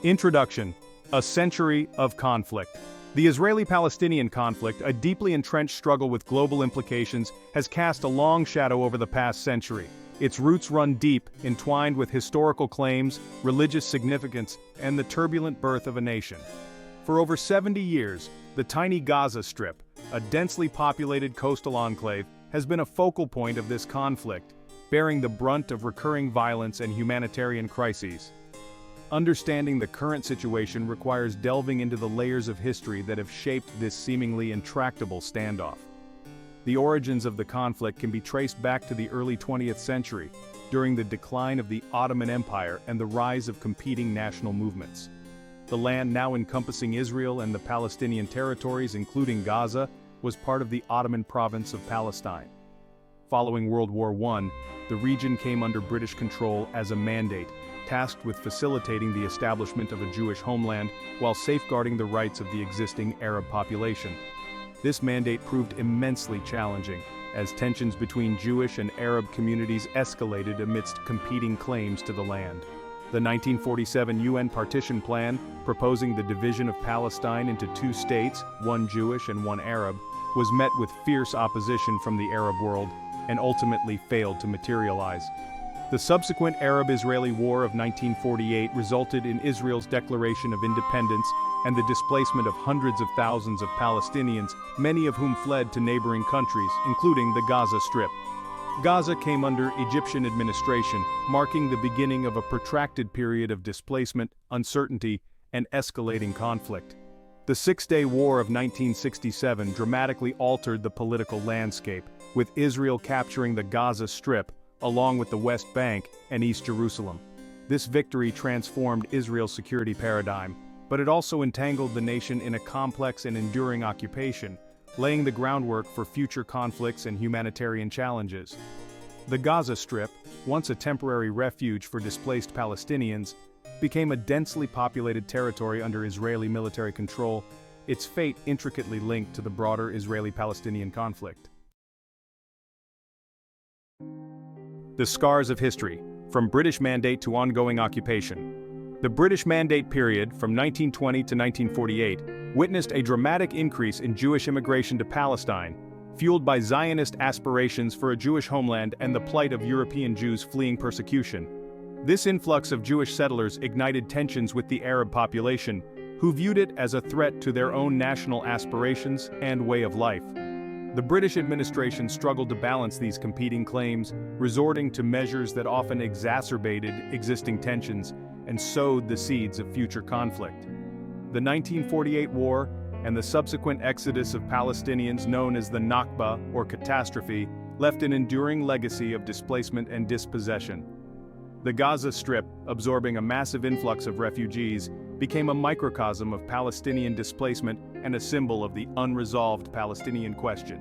Introduction: A century of conflict. The Israeli-Palestinian conflict, a deeply entrenched struggle with global implications, has cast a long shadow over the past century. Its roots run deep, entwined with historical claims, religious significance, and the turbulent birth of a nation. For over 70 years, the tiny Gaza Strip, a densely populated coastal enclave, has been a focal point of this conflict, bearing the brunt of recurring violence and humanitarian crises. Understanding the current situation requires delving into the layers of history that have shaped this seemingly intractable standoff. The origins of the conflict can be traced back to the early 20th century, during the decline of the Ottoman Empire and the rise of competing national movements. The land now encompassing Israel and the Palestinian territories, including Gaza, was part of the Ottoman province of Palestine. Following World War I, the region came under British control as a mandate, tasked with facilitating the establishment of a Jewish homeland while safeguarding the rights of the existing Arab population. This mandate proved immensely challenging, as tensions between Jewish and Arab communities escalated amidst competing claims to the land. The 1947 UN partition plan, proposing the division of Palestine into two states, one Jewish and one Arab, was met with fierce opposition from the Arab world and ultimately failed to materialize. The subsequent Arab-Israeli War of 1948 resulted in Israel's declaration of independence and the displacement of hundreds of thousands of Palestinians, many of whom fled to neighboring countries, including the Gaza Strip. Gaza came under Egyptian administration, marking the beginning of a protracted period of displacement, uncertainty, and escalating conflict. The Six-Day War of 1967 dramatically altered the political landscape, with Israel capturing the Gaza Strip, along with the West Bank and East Jerusalem. This victory transformed Israel's security paradigm, but it also entangled the nation in a complex and enduring occupation, laying the groundwork for future conflicts and humanitarian challenges. The Gaza Strip, once a temporary refuge for displaced Palestinians, became a densely populated territory under Israeli military control, its fate intricately linked to the broader Israeli-Palestinian conflict. The scars of history, from British mandate to ongoing occupation. The British Mandate period, from 1920 to 1948, witnessed a dramatic increase in Jewish immigration to Palestine, fueled by Zionist aspirations for a Jewish homeland and the plight of European Jews fleeing persecution. This influx of Jewish settlers ignited tensions with the Arab population, who viewed it as a threat to their own national aspirations and way of life. The British administration struggled to balance these competing claims, resorting to measures that often exacerbated existing tensions and sowed the seeds of future conflict. The 1948 war and the subsequent exodus of Palestinians, known as the Nakba or catastrophe, left an enduring legacy of displacement and dispossession. The Gaza Strip, absorbing a massive influx of refugees, became a microcosm of Palestinian displacement and a symbol of the unresolved Palestinian question.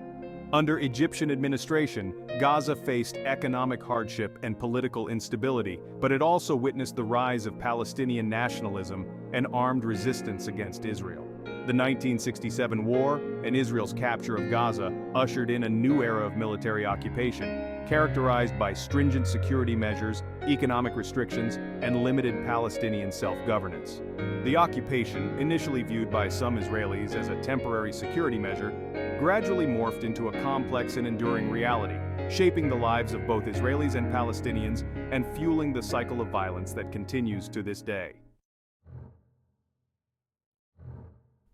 Under Egyptian administration, Gaza faced economic hardship and political instability, but it also witnessed the rise of Palestinian nationalism and armed resistance against Israel. The 1967 war and Israel's capture of Gaza ushered in a new era of military occupation, characterized by stringent security measures, economic restrictions, and limited Palestinian self-governance. The occupation, initially viewed by some Israelis as a temporary security measure, gradually morphed into a complex and enduring reality, shaping the lives of both Israelis and Palestinians and fueling the cycle of violence that continues to this day.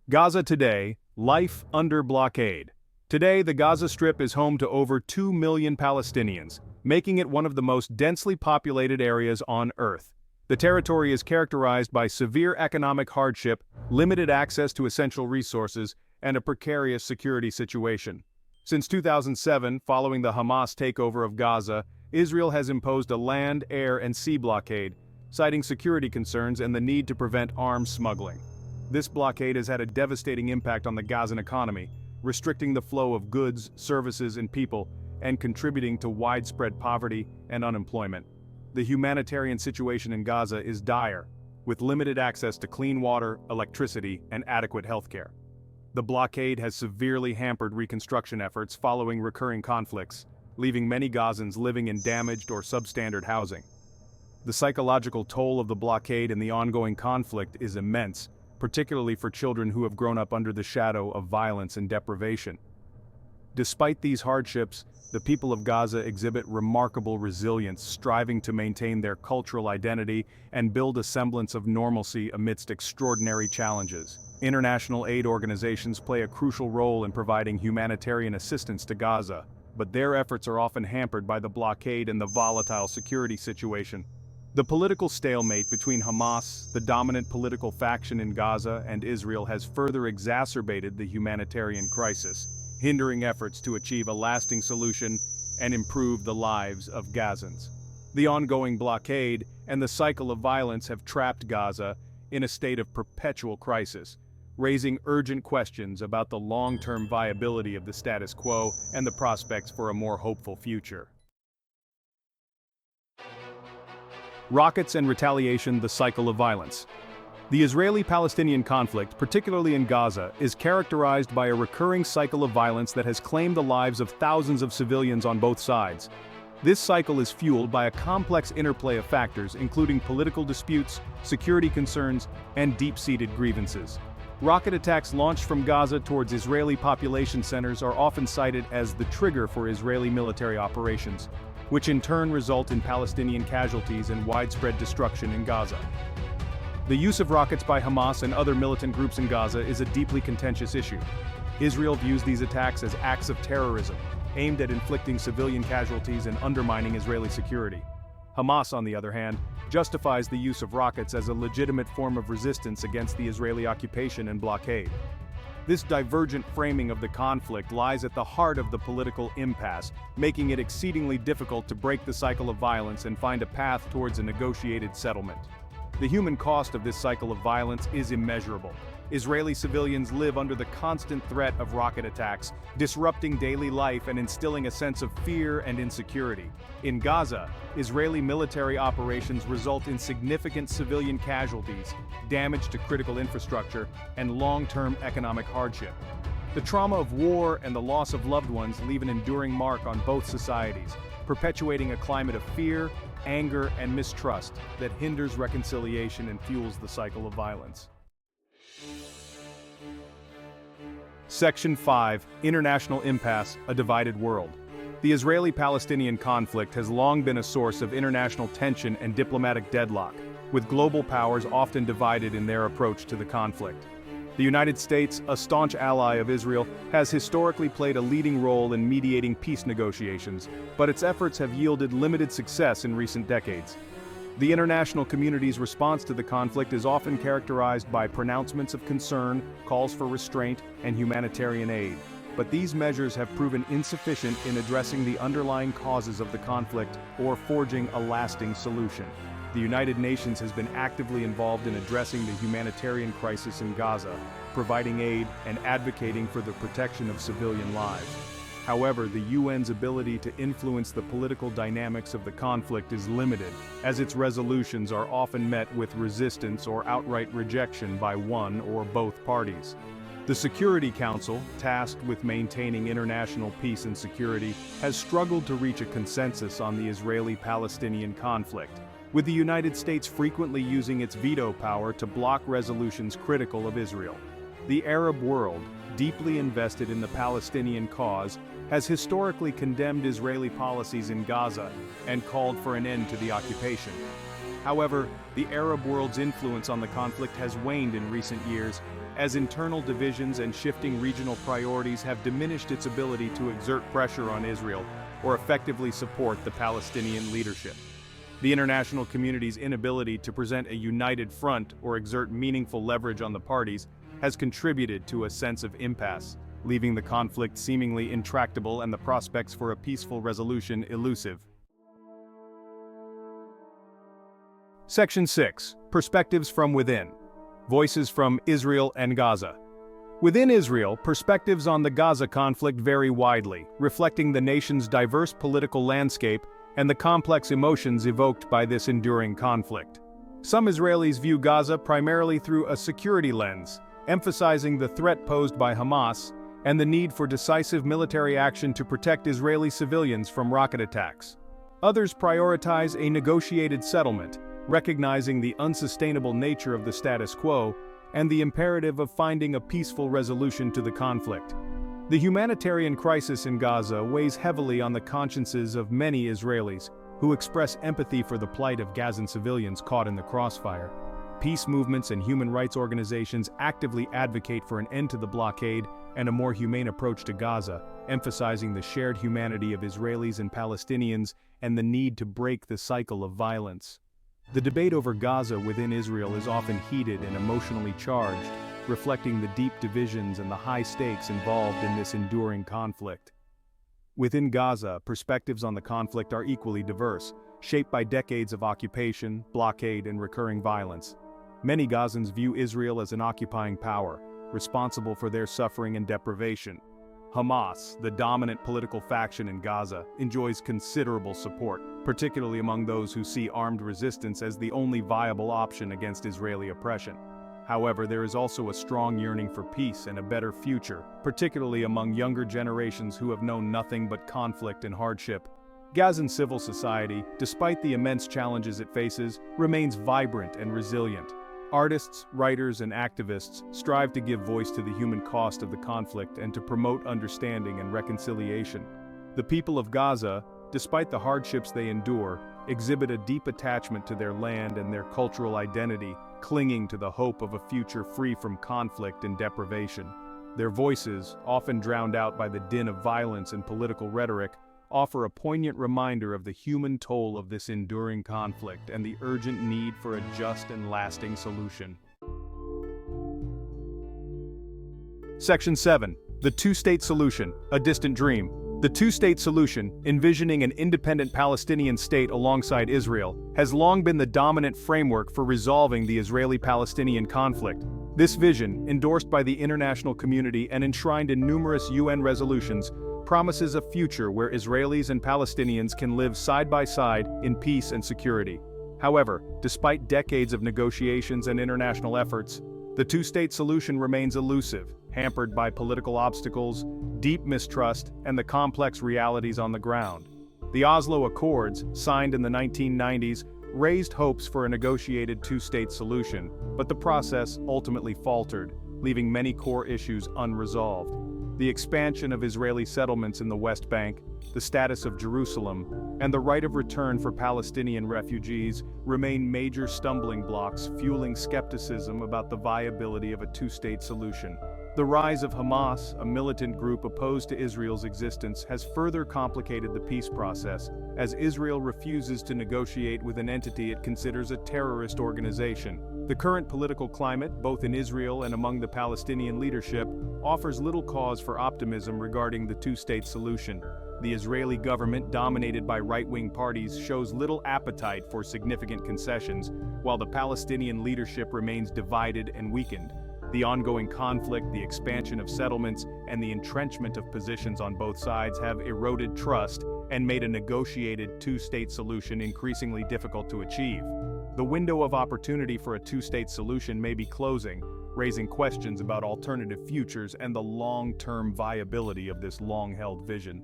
Gaza today, life under blockade. Today, the Gaza Strip is home to over 2 million Palestinians, making it one of the most densely populated areas on Earth. The territory is characterized by severe economic hardship, limited access to essential resources, and a precarious security situation. Since 2007, following the Hamas takeover of Gaza, Israel has imposed a land, air, and sea blockade, citing security concerns and the need to prevent arms smuggling. This blockade has had a devastating impact on the Gazan economy, restricting the flow of goods, services, and people, and contributing to widespread poverty and unemployment. The humanitarian situation in Gaza is dire, with limited access to clean water, electricity, and adequate healthcare. The blockade has severely hampered reconstruction efforts following recurring conflicts, leaving many Gazans living in damaged or substandard housing. The psychological toll of the blockade and the ongoing conflict is immense, particularly for children who have grown up under the shadow of violence and deprivation. Despite these hardships, the people of Gaza exhibit remarkable resilience, striving to maintain their cultural identity and build a semblance of normalcy amidst extraordinary challenges. International aid organizations play a crucial role in providing humanitarian assistance to Gaza, but their efforts are often hampered by the blockade and the volatile security situation. The political stalemate between Hamas, the dominant political faction in Gaza, and Israel has further exacerbated the humanitarian crisis, hindering efforts to achieve a lasting solution and improve the lives of Gazans. The ongoing blockade and the cycle of violence have trapped Gaza in a state of perpetual crisis, raising urgent questions about the long-term viability of the status quo and the prospects for a more hopeful future. Rockets and retaliation, the cycle of violence. The Israeli-Palestinian conflict, particularly in Gaza, is characterized by a recurring cycle of violence that has claimed the lives of thousands of civilians on both sides. This cycle is fueled by a complex interplay of factors, including political disputes, security concerns, and deep-seated grievances. Rocket attacks launched from Gaza towards Israeli population centers are often cited as the trigger for Israeli military operations, which in turn result in Palestinian casualties and widespread destruction in Gaza. The use of rockets by Hamas and other militant groups in Gaza is a deeply contentious issue. Israel views these attacks as acts of terrorism, aimed at inflicting civilian casualties and undermining Israeli security. Hamas, on the other hand, justifies the use of rockets as a legitimate form of resistance against the Israeli occupation and blockade. This divergent framing of the conflict lies at the heart of the political impasse, making it exceedingly difficult to break the cycle of violence and find a path towards a negotiated settlement. The human cost of this cycle of violence is immeasurable. Israeli civilians live under the constant threat of rocket attacks, disrupting daily life and instilling a sense of fear and insecurity. In Gaza, Israeli military operations result in significant civilian casualties, damage to critical infrastructure, and long-term economic hardship. The trauma of war and the loss of loved ones leave an enduring mark on both societies, perpetuating a climate of fear, anger, and mistrust that hinders reconciliation and fuels the cycle of violence. Section 5. International Impasse, a Divided World. The Israeli-Palestinian conflict has long been a source of international tension and diplomatic deadlock, with global powers often divided in their approach to the conflict. The United States, a staunch ally of Israel, has historically played a leading role in mediating peace negotiations, but its efforts have yielded limited success in recent decades. The international community's response to the conflict is often characterized by pronouncements of concern, calls for restraint, and humanitarian aid. But these measures have proven insufficient in addressing the underlying causes of the conflict or forging a lasting solution. The United Nations has been actively involved in addressing the humanitarian crisis in Gaza, providing aid and advocating for the protection of civilian lives. However, the UN's ability to influence the political dynamics of the conflict is limited, as its resolutions are often met with resistance or outright rejection by one or both parties. The Security Council, tasked with maintaining international peace and security, has struggled to reach a consensus on the Israeli-Palestinian conflict, with the United States frequently using its veto power to block resolutions critical of Israel. The Arab world, deeply invested in the Palestinian cause, has historically condemned Israeli policies in Gaza and called for an end to the occupation. However, the Arab world's influence on the conflict has waned in recent years, as internal divisions and shifting regional priorities have diminished its ability to exert pressure on Israel or effectively support the Palestinian leadership. The international community's inability to present a united front or exert meaningful leverage on the parties has contributed to a sense of impasse, leaving the conflict seemingly intractable and the prospects for a peaceful resolution elusive. Section 6. Perspectives from Within. Voices from Israel and Gaza. Within Israel, perspectives on the Gaza conflict vary widely, reflecting the nation's diverse political landscape and the complex emotions evoked by this enduring conflict. Some Israelis view Gaza primarily through a security lens, emphasizing the threat posed by Hamas and the need for decisive military action to protect Israeli civilians from rocket attacks. Others prioritize a negotiated settlement, recognizing the unsustainable nature of the status quo and the imperative of finding a peaceful resolution to the conflict. The humanitarian crisis in Gaza weighs heavily on the consciences of many Israelis, who express empathy for the plight of Gazan civilians caught in the crossfire. Peace movements and human rights organizations actively advocate for an end to the blockade and a more humane approach to Gaza, emphasizing the shared humanity of Israelis and Palestinians and the need to break the cycle of violence. The debate over Gaza within Israel is often heated and emotionally charged, reflecting the deep divisions and the high stakes involved in this enduring conflict. Within Gaza, perspectives on the conflict are equally diverse, shaped by decades of occupation, blockade, and recurring violence. Many Gazans view Israel as an occupying power, responsible for their suffering and deprivation. Hamas, the dominant political faction in Gaza, enjoys considerable support, particularly among those who see armed resistance as the only viable option against Israeli oppression. However, there is also a strong yearning for peace and a better future, particularly among younger generations who have known nothing but conflict and hardship. Gazan civil society, despite the immense challenges it faces, remains vibrant and resilient. Artists, writers, and activists strive to give voice to the human cost of the conflict and to promote understanding and reconciliation. The people of Gaza, despite the hardships they endure, exhibit a deep attachment to their land and their cultural identity, clinging to the hope of a future free from conflict and deprivation. Their voices, often drowned out by the din of violence and political rhetoric, offer a poignant reminder of the human toll of this enduring conflict and the urgent need for a just and lasting solution. Section 7. The Two-State Solution, a Distant Dream. The Two-State Solution, envisioning an independent Palestinian state alongside Israel, has long been the dominant framework for resolving the Israeli-Palestinian conflict. This vision, endorsed by the international community and enshrined in numerous UN resolutions, promises a future where Israelis and Palestinians can live side by side in peace and security. However, despite decades of negotiations and international efforts, the two-state solution remains elusive, hampered by political obstacles, deep mistrust, and the complex realities on the ground. The Oslo Accords, signed in the 1990s, raised hopes for a negotiated two-state solution, but the process ultimately faltered, leaving many core issues unresolved. The expansion of Israeli settlements in the West Bank, the status of Jerusalem, and the right of return for Palestinian refugees remain major stumbling blocks, fueling skepticism about the viability of a two-state solution. The rise of Hamas, a militant group opposed to Israel's existence, has further complicated the peace process, as Israel refuses to negotiate with an entity it considers a terrorist organization. The current political climate, both in Israel and among the Palestinian leadership, offers little cause for optimism regarding the two-state solution. The Israeli government, dominated by right-wing parties, shows little appetite for significant concessions, while the Palestinian leadership remains divided and weakened. The ongoing conflict, the expansion of settlements, and the entrenchment of positions on both sides have eroded trust and made a negotiated two-state solution increasingly difficult to achieve. The window of opportunity for a two-state solution may be closing, raising questions about alternative futures and the long-term viability of this long-held vision.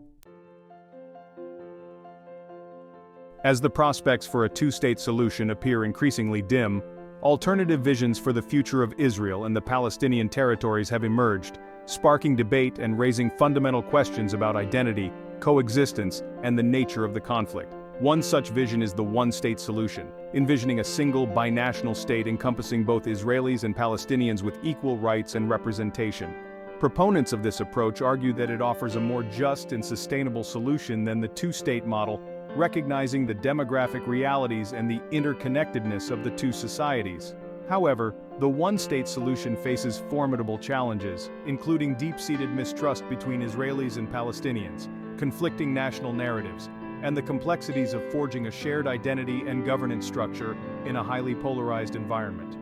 As the prospects for a two-state solution appear increasingly dim, alternative visions for the future of Israel and the Palestinian territories have emerged, sparking debate and raising fundamental questions about identity, coexistence, and the nature of the conflict. One such vision is the OneState Solution, envisioning a single binational state encompassing both Israelis and Palestinians with equal rights and representation. Proponents of this approach argue that it offers a more just and sustainable solution than the two-state model, recognizing the demographic realities and the interconnectedness of the two societies. However, the one-state solution faces formidable challenges, including deep-seated mistrust between Israelis and Palestinians, conflicting national narratives, and the complexities of forging a shared identity and governance structure in a highly polarized environment.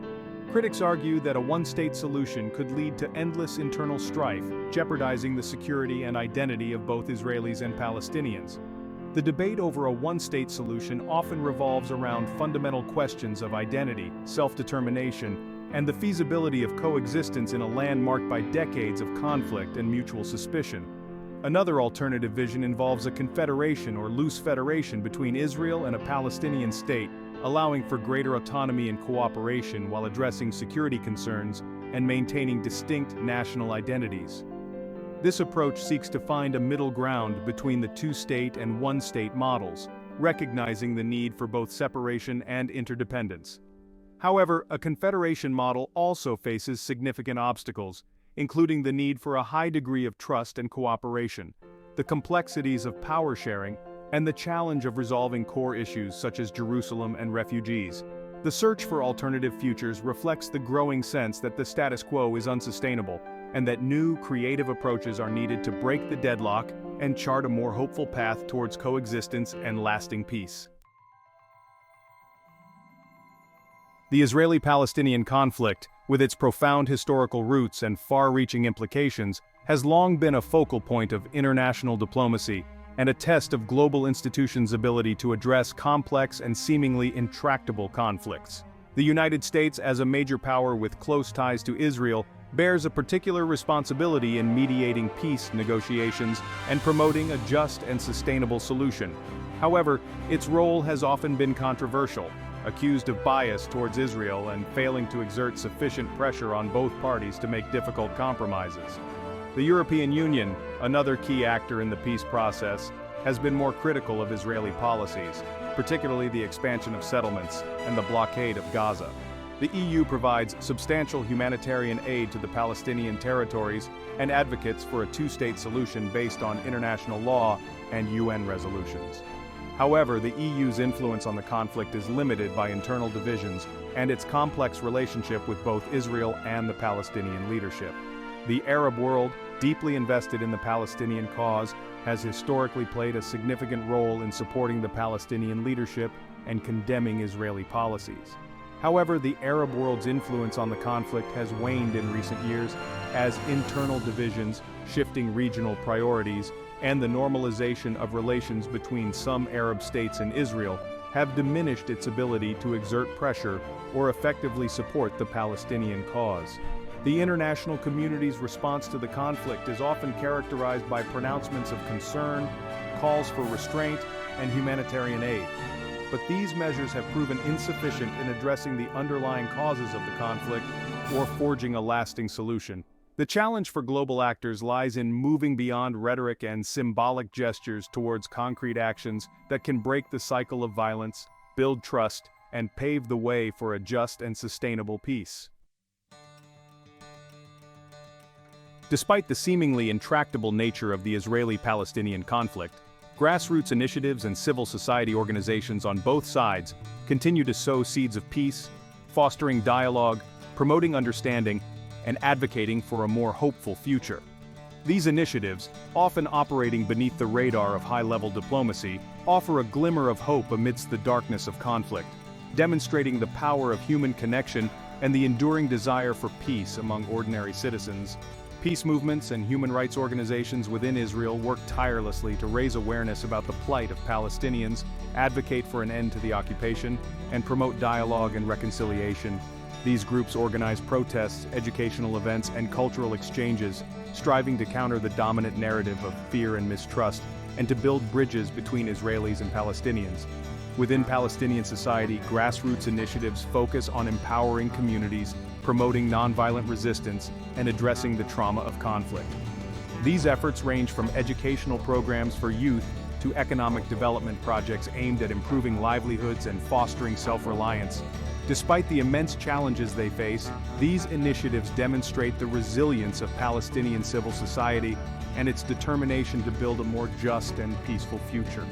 Critics argue that a one-state solution could lead to endless internal strife, jeopardizing the security and identity of both Israelis and Palestinians. The debate over a one-state solution often revolves around fundamental questions of identity, self-determination, and the feasibility of coexistence in a land marked by decades of conflict and mutual suspicion. Another alternative vision involves a confederation or loose federation between Israel and a Palestinian state, allowing for greater autonomy and cooperation while addressing security concerns and maintaining distinct national identities. This approach seeks to find a middle ground between the two-state and one-state models, recognizing the need for both separation and interdependence. However, a confederation model also faces significant obstacles, including the need for a high degree of trust and cooperation, the complexities of power sharing, and the challenge of resolving core issues such as Jerusalem and refugees. The search for alternative futures reflects the growing sense that the status quo is unsustainable, and that new, creative approaches are needed to break the deadlock and chart a more hopeful path towards coexistence and lasting peace. The Israeli-Palestinian conflict, with its profound historical roots and far-reaching implications, has long been a focal point of international diplomacy and a test of global institutions' ability to address complex and seemingly intractable conflicts. The United States, as a major power with close ties to Israel, bears a particular responsibility in mediating peace negotiations and promoting a just and sustainable solution. However, its role has often been controversial, accused of bias towards Israel and failing to exert sufficient pressure on both parties to make difficult compromises. The European Union, another key actor in the peace process, has been more critical of Israeli policies, particularly the expansion of settlements and the blockade of Gaza. The EU provides substantial humanitarian aid to the Palestinian territories and advocates for a two-state solution based on international law and UN resolutions. However, the EU's influence on the conflict is limited by internal divisions and its complex relationship with both Israel and the Palestinian leadership. The Arab world, deeply invested in the Palestinian cause, has historically played a significant role in supporting the Palestinian leadership and condemning Israeli policies. However, the Arab world's influence on the conflict has waned in recent years as internal divisions, shifting regional priorities, and the normalization of relations between some Arab states and Israel have diminished its ability to exert pressure or effectively support the Palestinian cause. The international community's response to the conflict is often characterized by pronouncements of concern, calls for restraint, and humanitarian aid. But these measures have proven insufficient in addressing the underlying causes of the conflict or forging a lasting solution. The challenge for global actors lies in moving beyond rhetoric and symbolic gestures towards concrete actions that can break the cycle of violence, build trust, and pave the way for a just and sustainable peace. Despite the seemingly intractable nature of the Israeli-Palestinian conflict, grassroots initiatives and civil society organizations on both sides continue to sow seeds of peace, fostering dialogue, promoting understanding, and advocating for a more hopeful future. These initiatives, often operating beneath the radar of high-level diplomacy, offer a glimmer of hope amidst the darkness of conflict, demonstrating the power of human connection and the enduring desire for peace among ordinary citizens. Peace movements and human rights organizations within Israel work tirelessly to raise awareness about the plight of Palestinians, advocate for an end to the occupation, and promote dialogue and reconciliation. These groups organize protests, educational events, and cultural exchanges, striving to counter the dominant narrative of fear and mistrust, and to build bridges between Israelis and Palestinians. Within Palestinian society, grassroots initiatives focus on empowering communities, promoting nonviolent resistance, and addressing the trauma of conflict. These efforts range from educational programs for youth to economic development projects aimed at improving livelihoods and fostering self-reliance. Despite the immense challenges they face, these initiatives demonstrate the resilience of Palestinian civil society and its determination to build a more just and peaceful future.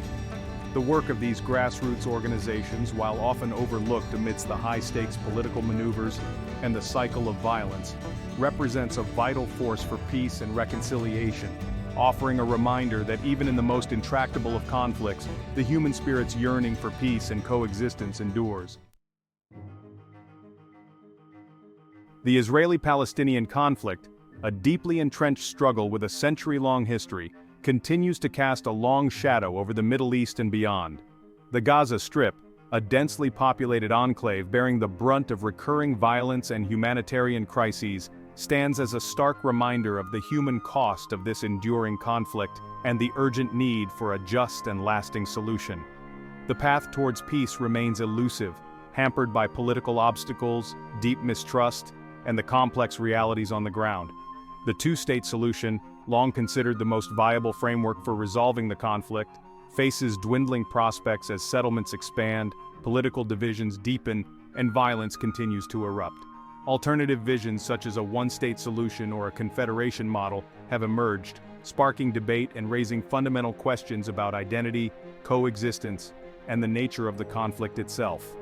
The work of these grassroots organizations, while often overlooked amidst the high-stakes political maneuvers and the cycle of violence, represents a vital force for peace and reconciliation, offering a reminder that even in the most intractable of conflicts, the human spirit's yearning for peace and coexistence endures. The Israeli-Palestinian conflict, a deeply entrenched struggle with a century-long history, continues to cast a long shadow over the Middle East and beyond. The Gaza Strip, a densely populated enclave bearing the brunt of recurring violence and humanitarian crises, stands as a stark reminder of the human cost of this enduring conflict and the urgent need for a just and lasting solution. The path towards peace remains elusive, hampered by political obstacles, deep mistrust, and the complex realities on the ground. The two-state solution, long considered the most viable framework for resolving the conflict, faces dwindling prospects as settlements expand, political divisions deepen, and violence continues to erupt. Alternative visions such as a one-state solution or a confederation model have emerged, sparking debate and raising fundamental questions about identity, coexistence, and the nature of the conflict itself.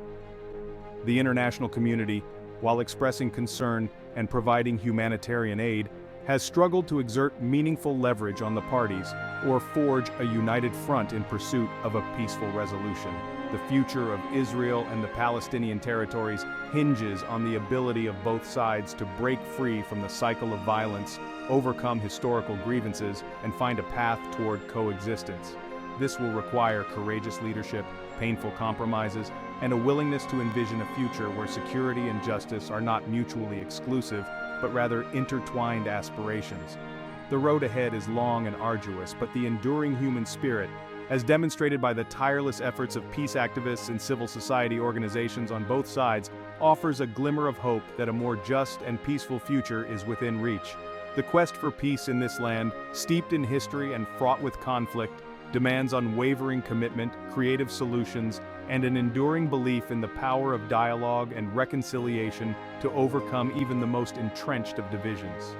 The international community, while expressing concern and providing humanitarian aid, has struggled to exert meaningful leverage on the parties or forge a united front in pursuit of a peaceful resolution. The future of Israel and the Palestinian territories hinges on the ability of both sides to break free from the cycle of violence, overcome historical grievances, and find a path toward coexistence. This will require courageous leadership, painful compromises, and a willingness to envision a future where security and justice are not mutually exclusive, but rather intertwined aspirations. The road ahead is long and arduous, but the enduring human spirit, as demonstrated by the tireless efforts of peace activists and civil society organizations on both sides, offers a glimmer of hope that a more just and peaceful future is within reach. The quest for peace in this land, steeped in history and fraught with conflict, demands unwavering commitment, creative solutions, and an enduring belief in the power of dialogue and reconciliation to overcome even the most entrenched of divisions.